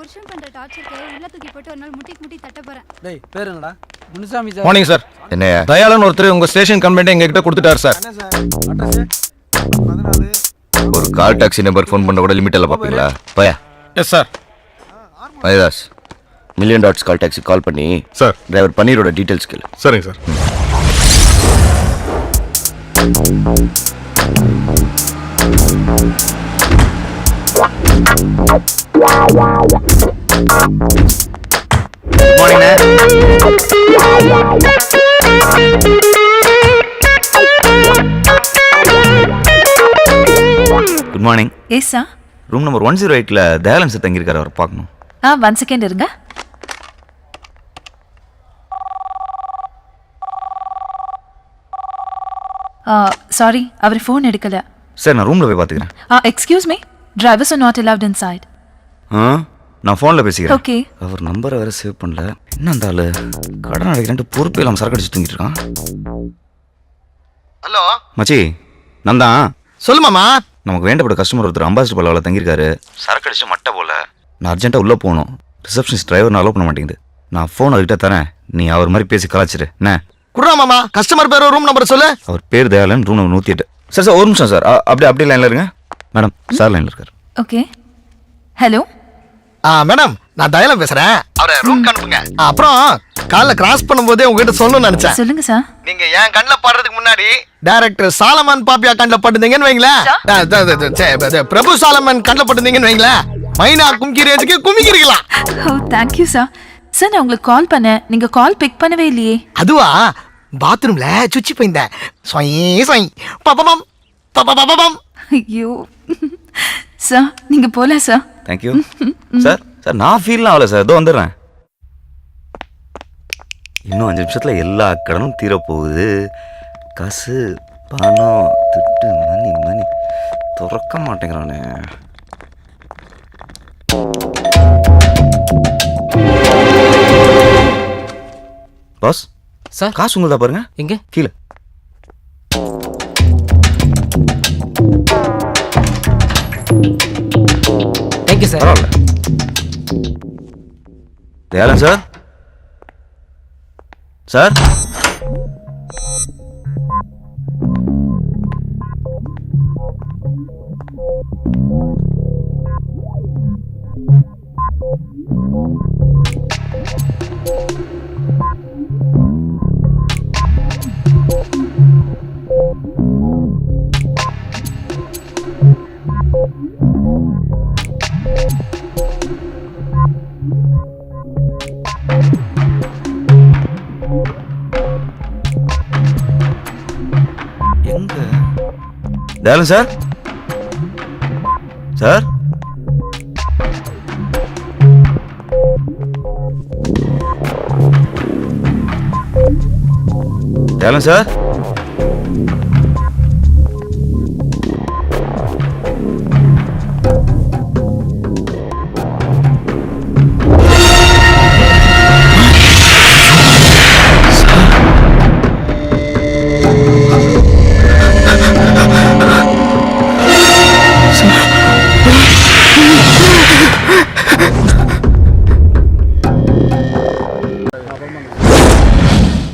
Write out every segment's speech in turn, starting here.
புருஷன் பண்ற டார்ச்சருக்கு உள்ள தூக்கி போட்டு ஒரு நாள் முட்டி தட்ட போறேன். டேய் பேர் என்னடா? முனுசாமி சார். Morning sir. என்னையா? தயாளன் ஒருத்தர் உங்க ஸ்டேஷன் கம்ப்ளைண்ட் எங்க கிட்ட கொடுத்துட்டார் சார். என்ன சார்? அட்ரஸ் 14. ஒரு கால் டாக்ஸி நம்பர் ஃபோன் பண்ண கூட லிமிட் எல்லாம் பாப்பீங்களா? பயா. Yes sir. மயதாஸ் மில்லியன் டாட்ஸ் கால் டாக்ஸி கால் பண்ணி சார் டிரைவர் பன்னீரோட டீடைல்ஸ் கேளு. சரிங்க sir. Good morning. Good morning. Yes sir. Room number 108ல தயாளன் சார் தங்கி இருக்காரு, அவர் பார்க்கணும். 1 செகண்ட் இருங்க. சாரி, அவர் ஃபோன் எடுக்கல. சார் நான் ரூம்ல போய் பாத்துக்கிறேன். Excuse me, drivers are not allowed inside. நான் ஃபோன்ல பேசிக்கிறேன். ஓகே. அவர் நம்பரை வேற சேவ் பண்ணல. என்ன அந்த ஆளு கடன் அடைக்கிறேன்ட்டு பொறுப்பே இல்லாம சரக்கு அடிச்சு தூங்கிட்டு இருக்கான். ஹலோ மச்சி, நான் தான். சொல்லு மாமா. நமக்கு வேண்டப்பட்ட கஸ்டமர் ஒருத்தர் அம்பாசிடர் பல்லவில் தங்கியிருக்காரு. சரக்கு அடிச்சு மட்டை போல. நான் அர்ஜென்ட்டாக உள்ளே போகணும். ரிசப்ஷனிஸ்ட் டிரைவர் அலோவ் பண்ண மாட்டேங்குது. நான் ஃபோன் அதுக்கிட்ட தரேன், நீ அவர் மாதிரி பேசி கலாச்சிரு. என்ன குடுறா மாமா, கஸ்டமர் பேர் ரூம் நம்பர் சொல்லு. அவர் பேர் Dayalan, room number 108. Sir sir ஒரு நிமிஷம் சார், அப்படியே லைனில் இருங்க. மேடம் சார் லைனில் இருக்கார். ஓகே. ஹலோ மேடம், நான் தயாளன் பேசுறேன். அவரை ரூம் அனுப்புங்க. அப்புறம் காலைல கிராஸ் பண்ணும்போதே உங்ககிட்ட சொல்லணும்னு நினைச்சேன். சொல்லுங்க சார். நீங்க என் கண்ணில் படுறதுக்கு முன்னாடி டைரக்டர் சாலமன் பாப்பியா கண்ணில் பட்டுந்தீங்கன்னு வைங்களேன். பிரபு சாலமன் கண்ணில் பட்டுந்தீங்கன்னு வைங்களேன், மைனா கும்கிரேஜுக்கு குமிக்கிறீங்களா? ஓ தேங்க்யூ சார். சார் நான் உங்களுக்கு கால் பண்ணேன், நீங்க கால் பிக் பண்ணவே இல்லையே. அதுவா, பாத்ரூம்ல சுச்சி போயிருந்தேன். ஐயோ சார், நீங்க போலாம் சார். Thank you sir. சார் நான் ஃபீல்லாம் ஆகல சார், இதோ வந்துடுறேன். இன்னும் 5 நிமிஷத்தில் எல்லா கடனும் தீரப்போகுது. காசு பணம் திட்டு மணி துறக்க மாட்டேங்கிறானே. பாஸ் சார் காசு உங்களுதா பாருங்க. எங்க? கீழே. Thank you sir. பரவாயில்ல. தயாளன் சார். சார் எங்க? Dayalan sir. Sir Dayalan sir.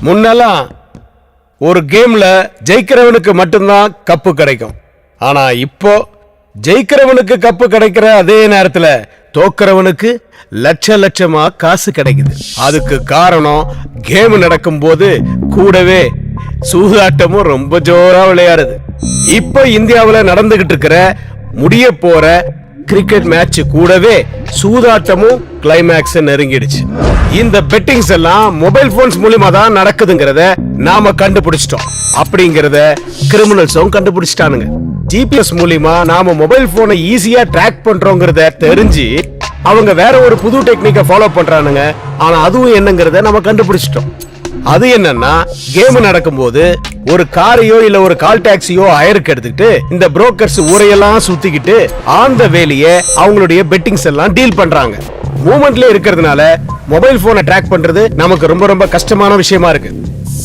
முன்னெல்லாம் ஒரு கேம்ல ஜெயிக்கிறவனுக்கு மட்டும்தான் கப்பு கிடைக்கும். ஆனா இப்போ ஜெயிக்கிறவனுக்கு கப்பு கிடைக்கிற அதே நேரத்துல தோக்கிறவனுக்கு லட்சமா காசு கிடைக்குது. அதுக்கு காரணம் கேம் நடக்கும் போது கூடவே சூதாட்டமும் ரொம்ப ஜோரா விளையாடுது. இப்ப இந்தியாவுல நடந்துகிட்டு இருக்கிற முடிய போற கிரிக்கெட் மேட்ச் கூடவே சூதாட்டமும் கிளைமேக்ஸ் நெருங்கிடுச்சு. இந்த பெட்டிங்ஸ் எல்லாம் மொபைல் போன்ஸ் மூலமா தான் நடக்குதுங்கிறத நாம கண்டுபிடிச்சிட்டோம். அப்படிங்கறத கிரிமினல்ஸும் கண்டுபிடிச்சிட்டானுங்க. ஜிபிஎஸ் மூலமா நாம மொபைல் போனை ஈஸியா ட்ராக் பண்றோங்கிறத தெரிஞ்சு அவங்க வேற ஒரு புது டெக்னிக்கை ஃபாலோ பண்றானுங்க. ஆனா அதுவும் என்னங்கிறத நம்ம கண்டுபிடிச்சிட்டோம். அது என்னன்னா, கேம் நடக்கும்போது ஒரு காரையோ இல்ல ஒரு கால் டாக்ஸியோ ஹயருக்கு எடுத்துக்கிட்டு இந்த புரோக்கர்ஸ் ஊரையெல்லாம் சுத்திக்கிட்டு ஆன் த வேலையே அவங்களுடைய பெட்டிங்ஸ் எல்லாம் டீல் பண்றாங்க. மூவ்மெண்ட்ல இருக்கிறதுனால மொபைல் போனை ட்ராக் பண்றது நமக்கு ரொம்ப ரொம்ப கஷ்டமான விஷயமா இருக்கு.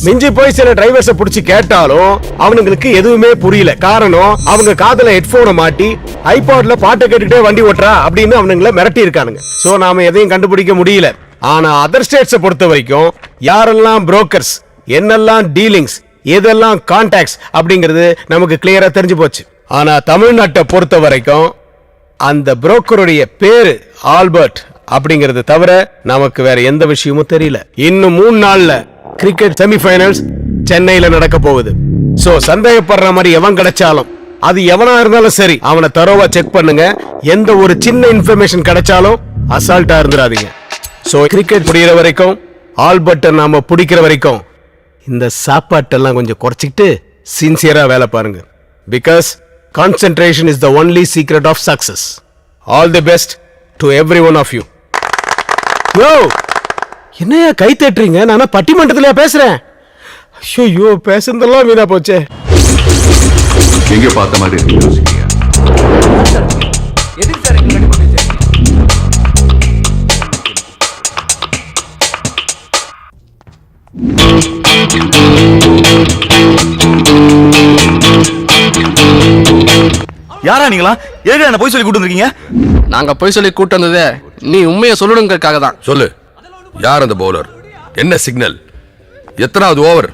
மிஞ்சி போய் சில டிரைவர்ஸை பிடிச்சி கேட்டாலும் அவனுங்களுக்கு எதுவுமே புரியல. காரணம் அவங்க காதுல ஹெட்போனை மாட்டி ஐபாட்ல பாட்டை கேட்டுக்கிட்டே வண்டி ஓட்டுறா அப்படின்னு அவனுங்களை மிரட்டி இருக்கானுங்க. சோ நாம எதையும் கண்டுபிடிக்க முடியல. ஆனா அதர் ஸ்டேட்ஸை பொறுத்த வரைக்கும் யாரெல்லாம் புரோக்கர்ஸ், என்னெல்லாம் டீலிங்ஸ், எதெல்லாம் கான்டாக்ட்ஸ் அப்படிங்கிறது நமக்கு கிளியரா தெரிஞ்சு போச்சு. ஆனா தமிழ்நாட்டை பொறுத்த வரைக்கும் அந்த புரோக்கருடைய பேரு ஆல்பர்ட் அப்படிங்கறது தவிர நமக்கு வேற எந்த விஷயமும் தெரியல. இன்னும் 3 நாள்ல கிரிக்கெட் செமிஃபைனல்ஸ் சென்னையில நடக்க போகுது. சோ சந்தேகப்படுற மாதிரி எவன் கிடைச்சாலும், அது எவனா இருந்தாலும் சரி, அவனை தரோவா செக் பண்ணுங்க. எந்த ஒரு சின்ன இன்ஃபர்மேஷன் கிடைச்சாலும் அசால்ட்டா இருந்துடாதீங்க. சோ கிரிக்கெட் புரியுற வரைக்கும், ஆல்பர்ட்டை நாம பிடிக்கிற வரைக்கும் இந்த சாப்பாட்டெல்லாம் கொஞ்சம் குறைச்சிக்கிட்டு சின்சியரா வேலை பாருங்க. Because concentration is the only secret of success. All the best to every one of you. யோ, என்னையா கை தட்டுறீங்க? நானா பட்டிமன்றத்திலயா பேசுறேன்? ஐயோ, பேசுனதெல்லாம் வீணா போச்சே. எங்க பார்த்த மாதிரி இருக்கு யோசிக்கிறீங்க? எதுக்கு சார் இங்க கட்டி போட்டு யாரா நீங்களா? ஏங்க என்ன போய் சொல்லி கூட்டு வந்திருக்கீங்க? நாங்க போய் சொல்லி கூட்டு வந்ததே நீ உண்மையை சொல்லணுங்கிறதுக்காக தான். சொல்லு, யார் அந்த பவுலர்? என்ன சிக்னல்? எத்தனாவது ஓவர்?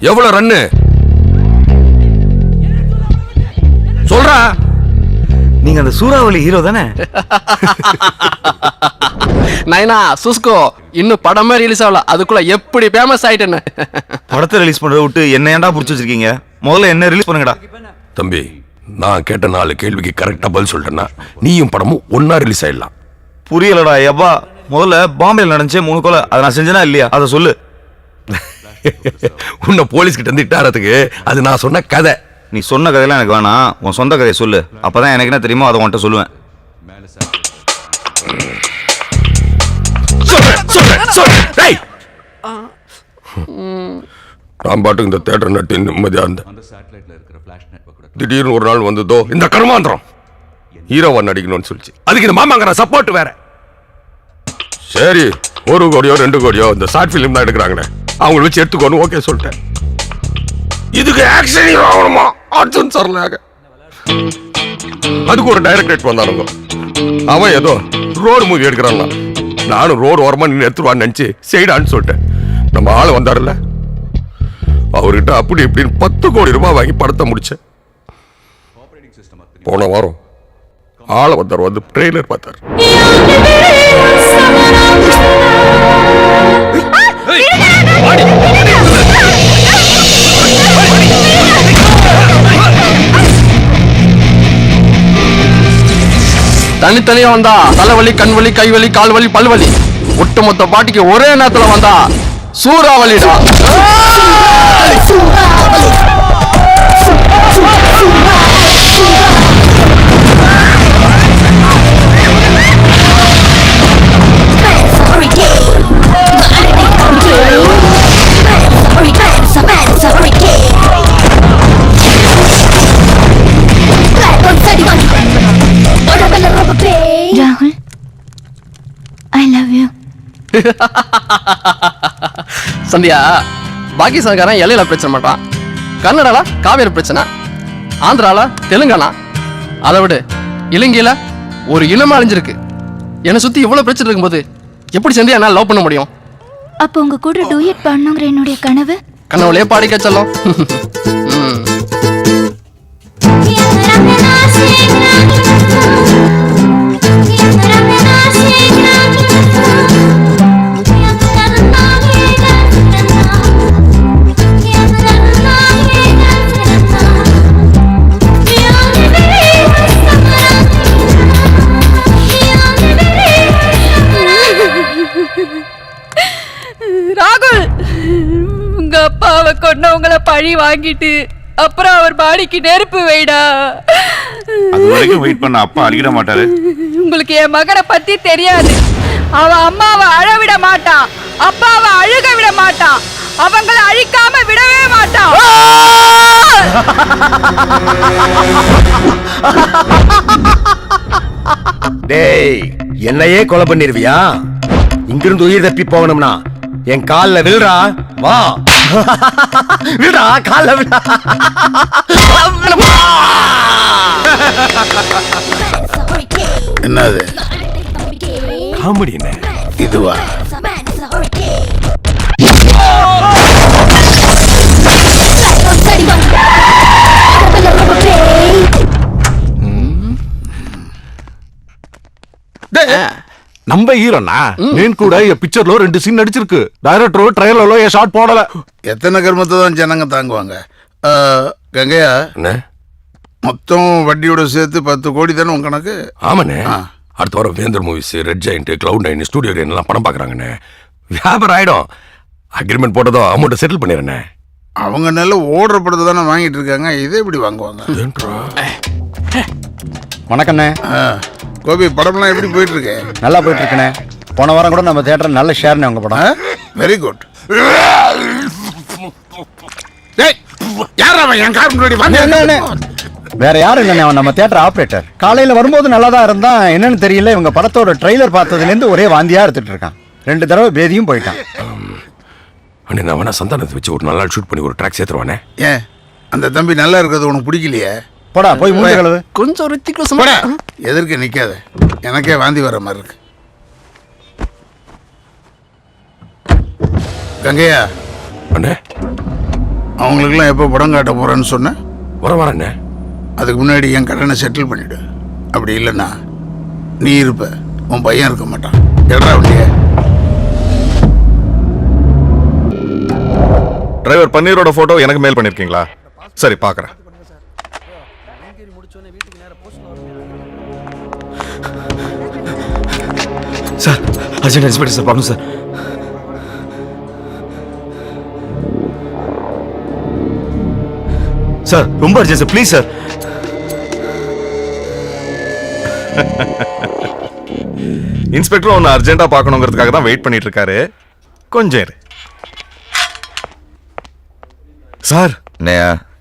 எவ்வளவு ரன்னு? சொல்றா. நீங்க அந்த சூறாவளி ஹீரோ தானே? நைனா சுஸ்கோ இன்னும் படமே ரிலீஸ் ஆகல, அதுக்குள்ள எப்படி ஃபேமஸ் ஆயிட்டேன்னு. படத்தை ரிலீஸ் பண்றத விட்டு என்ன ஏன்டா புடிச்சு வச்சிருக்கீங்க? முதல்ல என்ன ரிலீஸ் பண்ணுங்கடா. தம்பி, நான் கேட்ட 4 கேள்விக்கு கரெக்டா பதில் சொல்லிட்டேன்னா நீயும் படமும் ஒன்னா ரிலீஸ் ஆயிடலாம். புரியலடா எப்பா. முதல்ல பாம்பேல நடந்துச்சே 3 கொலை, அதை நான் செஞ்சனா இல்லையா? அதை சொல்லு. உன்னை போலீஸ் கிட்ட இருந்து இட்டாரத்துக்கு அது நான் சொன்ன கதை. நீ சொன்ன கதையெல்லாம் எனக்கு வேணாம், உன் சொந்த கதையை சொல்லு. அப்பதான் எனக்கு என்ன தெரியுமோ அதை உன்கிட்ட சொல்லுவேன். நான் பாட்டுக்கு இந்த தியேட்டர் நட்டு நிம்மதியா இருந்தேன். திடீர்னு ஒரு நாள் வந்ததோ இந்த கர்மாந்திரம் ஹீரோவா நடிக்கணும்னு சொல்லிச்சு. அதுக்கு இந்த மாமாங்கிற சப்போர்ட் வேற. சரி, 1 கோடியோ 2 கோடியோ இந்த ஷார்ட் பிலிம் தான் எடுக்கிறாங்களே, அவங்கள வச்சு எடுத்துக்கோன்னு ஓகே சொல்லிட்டேன். இதுக்கு ஆக்ஷன் ஹீரோ ஆகணுமா? அர்ஜுன் சரலாக. அதுக்கு ஒரு டைரக்டர் வந்தானுங்க. அவன் ஏதோ ரோடு மூவி எடுக்கிறாங்க. நானும் ரோடு ஓரமா நின்று எடுத்துருவான்னு நினைச்சு செய்டான்னு சொல்லிட்டேன். நம்ம ஆளு வந்தாருல்ல, அவர்கிட்ட அப்படி இப்படின்னு 10 கோடி ரூபாய் வாங்கி படத்தை முடிச்சேன். போன வாரம் ஆளை வந்தார், வந்து ட்ரெய்லர் பார்த்தார். தனித்தனியா வந்தா தலைவலி, கண்வலி, கைவலி, கால்வலி, பல்வலி. ஒட்டுமொத்த பாட்டிக்கு ஒரே நேரத்துல வந்தா சூறாவளிடா. ராகுல், ஐ லவ் யூ. சந்தியா, பாகிஸ்தான்காரன் எல்லையில பிரச்சனை மாட்டான், கன்னடால காவேரி பிரச்சனை, ஆந்திரால தெலுங்கானா, அதை விட இலங்கையில ஒரு இனமா அழிஞ்சிருக்கு. என்னை சுத்தி இவ்வளவு பிரச்சனை இருக்கும்போது எப்படி சந்தியா என்னால லவ் பண்ண முடியும்? அப்போ உங்க கூட டூயட் பண்ணுங்கிற என்னுடைய கனவு கனவுலயே பாடிக்க சொல்லும். ராகுல், உங்க அப்பாவை கொண்டவங்கள பழி வாங்கிட்டு அப்புறம் அவர் பாடிக்கு நெருப்பு வைடா. அது வரைக்கும் வெயிட் பண்ண அப்பா அடிக்கிட மாட்டாரு. உங்களுக்கு என் மகனை பத்தி தெரியாது. அவன் அம்மாவை அழ விட மாட்டான், அப்பாவை அழுக விட மாட்டான், அவங்கள அழிக்காம விடவே மாட்டான். டேய், என்னையே கொலை பண்ணிருவியா? இங்கிருந்து உயிர் தப்பி போகணும்னா என் கால்ல விழுறா, வா. விடா கால விடா. என்னது காமெடி என்ன இதுவா? நம்ம ஹீரோனா నేను కూడా ఈ పిక్చర్ లో 2 సీన్ నడిచిருக்கு డైరెక్టర్ ట్రైలర్ లో ఏ షాట్ పోడல எத்தனை கர்மத்தை தான் ஜனங்க தாங்குவாங்க? கங்கையா, மொத்தம் வட்டியோட சேர்த்து 10 கோடி தானே உங்க கணக்கு? ஆமாண்ணே. அடுத்த வாரம் வேந்தர் movies, red giant, cloud 9, studio எல்லாம் படம் பாக்குறாங்கண்ணே. வியாபாரம் ஆயிடும். அக்ரிமெண்ட் போட்டதும் அமௌண்ட் செட்டில் பண்ணிடுறேண்ணே. அவங்க நல்ல ஓடுற படத்தை தானே வாங்கிட்டு இருக்காங்க, இதே எப்படி வாங்குவாங்க? வணக்கண்ணே. கோபி, படம்லாம் எப்படி போயிட்டு இருக்கு? நல்லா போயிட்டு இருக்கண்ணே. போன வாரம் கூட நம்ம தியேட்டர் நல்ல ஷேர்னே உங்க படம். Very good. யார் அவன் என் கார் முன்னாடி வந்து? வேற யாரும் இல்லைண்ணே, அவன் நம்ம தியேட்டர் ஆப்ரேட்டர். காலையில வரும்போது நல்லா தான் இருந்தான், என்னன்னு தெரியல. இவங்க படத்தோட ட்ரெய்லர் பார்த்ததுலேருந்து ஒரே வாந்தியா எடுத்துட்டு இருக்கான். 2 தடவை பேதியும் போயிட்டான். அண்ணே, நான் வேணா சந்தானத்தை வச்சு ஒரு நல்லா ஷூட் பண்ணி ஒரு ட்ராக் சேர்த்துருவானே. ஏன் அந்த தம்பி நல்லா இருக்கிறது உனக்கு பிடிக்கலையே? போடா போய் மூஞ்சி கழுவு. கொஞ்சம் ரித்திக் போடா, எதிர்க்க நிக்காத, எனக்கே வாந்தி வர மாதிரி இருக்கு. கங்கையா, அண்ணே, அவங்களுக்குலாம் எப்போ படம் காட்ட போறேன்னு சொன்னேன்? வரண்ணே. அதுக்கு முன்னாடி என் கடனை செட்டில் பண்ணிவிடு. அப்படி இல்லைன்னா நீ இருப்ப, உன் பையன் இருக்க மாட்டான். எடா வண்டிய. டிரைவர் பன்னீரோட போட்டோ எனக்கு மெயில் பண்ணிருக்கீங்களா? சரி, பார்க்குறேன். சார், அர்ஜென்ட் இன்ஸ்பெக்டர் சார், பார்க்கணும் சார். சார், ரொம்ப urgent sir, please sir. Inspector ஒன்று அர்ஜென்ட்டாக பார்க்கணுங்கிறதுக்காக தான் வெயிட் பண்ணிட்டு இருக்காரு. கொஞ்சம் இரு. சார்,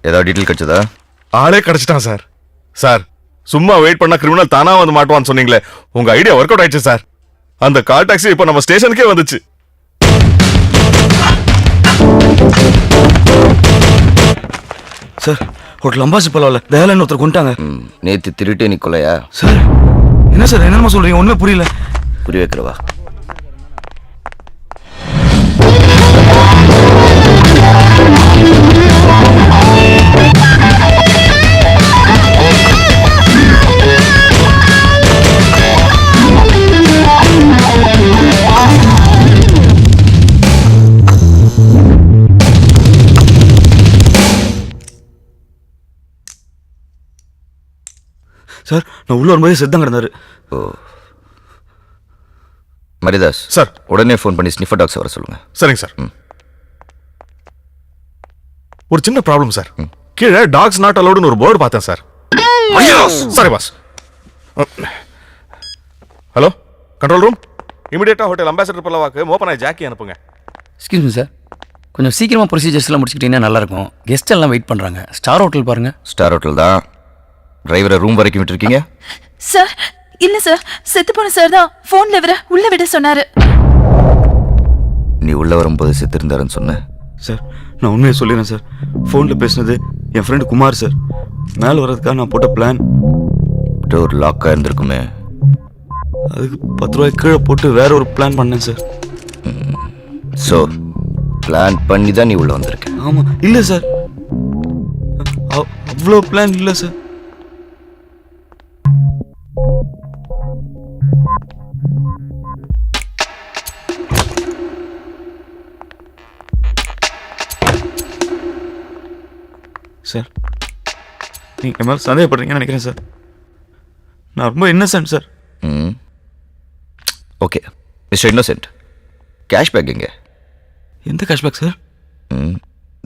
ஏதாவது டீட்டெயில் கிடைச்சதா? ஆளே கிடைச்சிட்டான் சார். சார், சும்மா வெயிட் பண்ணா கிரிமினல் தானா வந்து மாட்டுவான்னு சொன்னீங்களே, உங்க ஐடியா ஒர்க் அவுட் ஆயிடுச்சு சார். அந்த கால் டாக்ஸி இப்போ நம்ம ஸ்டேஷனுக்கே வந்துச்சு. சார், ஹோட்டல் அம்பாசி பலவில் தயாலன் ஒருத்தர் கொண்டாங்க. நேற்று திருட்டு நீ கொலையா? சார், என்ன சார் என்னமா சொல்றீங்க? ஒண்ணுமே புரியல. புரிய வைக்கிறவா? சார், நான் உள்ள வரும்போது செத்தான் கிடந்தாரு. ஓ, மரிதாஸ் சார், உடனே ஃபோன் பண்ணி ஸ்னிஃபர் டாக்ஸ் வர சொல்லுங்க. சரிங்க சார். ஒரு சின்ன ப்ராப்ளம் சார். கீழே டாக்ஸ் நாட் அலோடுன்னு ஒரு போர்டு பார்த்தேன் சார். Sorry boss. Hello, control room, இமிடியேட்டா ஹோட்டல் அம்பாசிடர் பல்லவாக்கு மோப்பனாய் ஜாக்கி அனுப்புங்க. எக்ஸ்கியூஸ் மீ சார், கொஞ்சம் சீக்கிரமாக ப்ரொசீஜர்ஸ்லாம் முடிச்சுக்கிட்டீங்கன்னா நல்லாயிருக்கும். கெஸ்ட் எல்லாம் வெயிட் பண்ணுறாங்க. ஸ்டார் ஹோட்டல் பாருங்க. ஸ்டார் ஹோட்டல் தான். டிரைவரை ரூம் வரைக்கும் விட்டுருக்கீங்க? சார் இல்ல சார், செத்து போன சார் தான் போன்ல இவரை உள்ள விட சொன்னாரு. நீ உள்ள வரும்போது செத்து இருந்தாருன்னு சொன்ன. சார், நான் உண்மையை சொல்லிடுறேன் சார். ஃபோனில் பேசினது என் ஃப்ரெண்டு குமார் சார். மேலே வர்றதுக்காக நான் போட்ட பிளான். டோர் லாக்காக இருந்திருக்குமே, அதுக்கு 10 ரூபாய் கீழே போட்டு வேற ஒரு பிளான் பண்ணேன் சார். ஸோ பிளான் பண்ணி தான் நீ உள்ள வந்திருக்க? ஆமாம். இல்லை சார், அவ்வளோ பிளான் இல்லை சார். சார், நீங்கள் மேலே சந்தேகப்படுறீங்கன்னு நினைக்கிறேன் சார். நான் ரொம்ப Innocent sir. Okay mister innocent, cashback எங்க? எந்த கேஷ்பேக் சார்?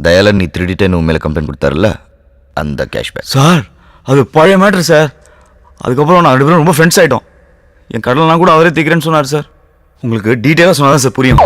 தயாலன் நீ திருடிட்டேன்னு உன் மேலே கம்ப்ளைண்ட் கொடுத்தாருல்ல, அந்த கேஷ்பேக். சார், அது பழைய மேட்ரு சார். அதுக்கப்புறம் நான் 2 பேரும் ரொம்ப ஃப்ரெண்ட்ஸ் ஆகிட்டோம். என் கடலாம் கூட அவரே தீக்கிறேன்னு சொன்னார் சார். உங்களுக்கு டீட்டெயிலாக சொன்னால் தான் சார் புரியும்.